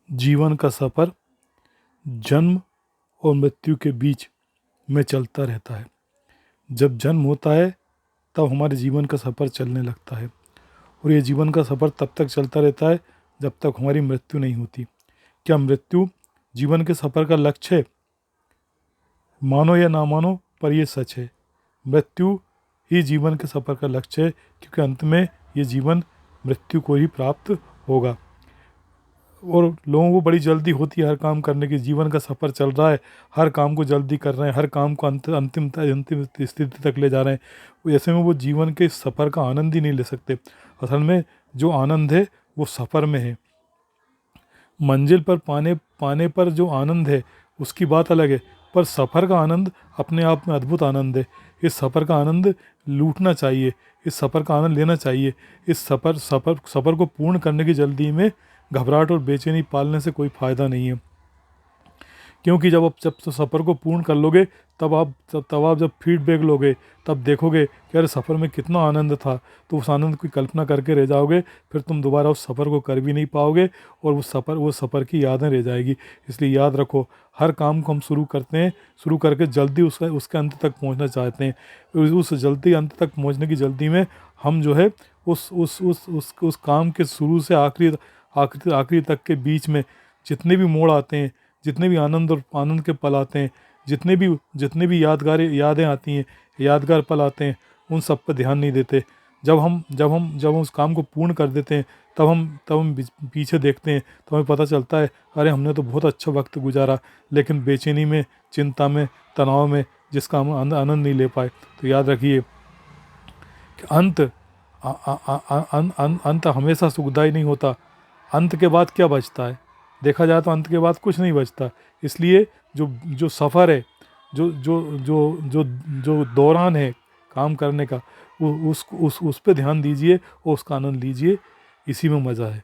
जीवन का सफ़र जन्म और मृत्यु के बीच में चलता रहता है। जब जन्म होता है तब हमारे जीवन का सफ़र चलने लगता है और ये जीवन का सफ़र तब तक चलता रहता है जब तक हमारी मृत्यु नहीं होती। क्या मृत्यु जीवन के सफ़र का लक्ष्य है? मानो या ना मानो, पर ये सच है। मृत्यु ही जीवन के सफ़र का लक्ष्य है, क्योंकि अंत में ये जीवन मृत्यु को ही प्राप्त होगा। और लोगों को बड़ी जल्दी होती है हर काम करने की। जीवन का सफ़र चल रहा है, हर काम को जल्दी कर रहे हैं, हर काम को अंतिम स्थिति तक ले जा रहे हैं। ऐसे में वो जीवन के सफ़र का आनंद ही नहीं ले सकते। असल में जो आनंद है वो सफ़र में है। मंजिल पर पाने पर जो आनंद है उसकी बात अलग है, पर सफ़र का आनंद अपने आप में अद्भुत आनंद है। इस सफ़र का आनंद लूटना चाहिए, इस सफ़र का आनंद लेना चाहिए। इस सफ़र को पूर्ण करने की जल्दी में घबराहट और बेचैनी पालने से कोई फ़ायदा नहीं है, क्योंकि जब सफ़र को पूर्ण कर लोगे तब आप जब फीडबैक लोगे तब देखोगे कि अरे सफ़र में कितना आनंद था, तो उस आनंद की कल्पना करके रह जाओगे। फिर तुम दोबारा उस सफ़र को कर भी नहीं पाओगे और वो सफ़र की यादें रह जाएगी। इसलिए याद रखो, हर काम को हम शुरू करते हैं, शुरू करके जल्दी उसके अंत तक पहुंचना चाहते हैं। उस जल्दी अंत तक पहुंचने की जल्दी में हम जो है उस काम के शुरू से आखिरी तक के बीच में जितने भी मोड़ आते हैं, जितने भी आनंद के पल आते हैं, जितने भी यादें आती हैं, यादगार पल आते हैं, उन सब पर ध्यान नहीं देते। जब हम उस काम को पूर्ण कर देते हैं तब हम पीछे देखते हैं तो हमें पता चलता है अरे हमने तो बहुत अच्छा वक्त गुजारा, लेकिन बेचैनी में, चिंता में, तनाव में जिसका हम आनंद नहीं ले पाए। तो याद रखिए कि अंत हमेशा सुखदायी नहीं होता। अंत के बाद क्या बचता है? देखा जाए तो अंत के बाद कुछ नहीं बचता। इसलिए जो सफ़र है, जो जो जो जो जो दौरान है काम करने का, उस पे ध्यान दीजिए और उसका आनंद लीजिए। इसी में मज़ा है।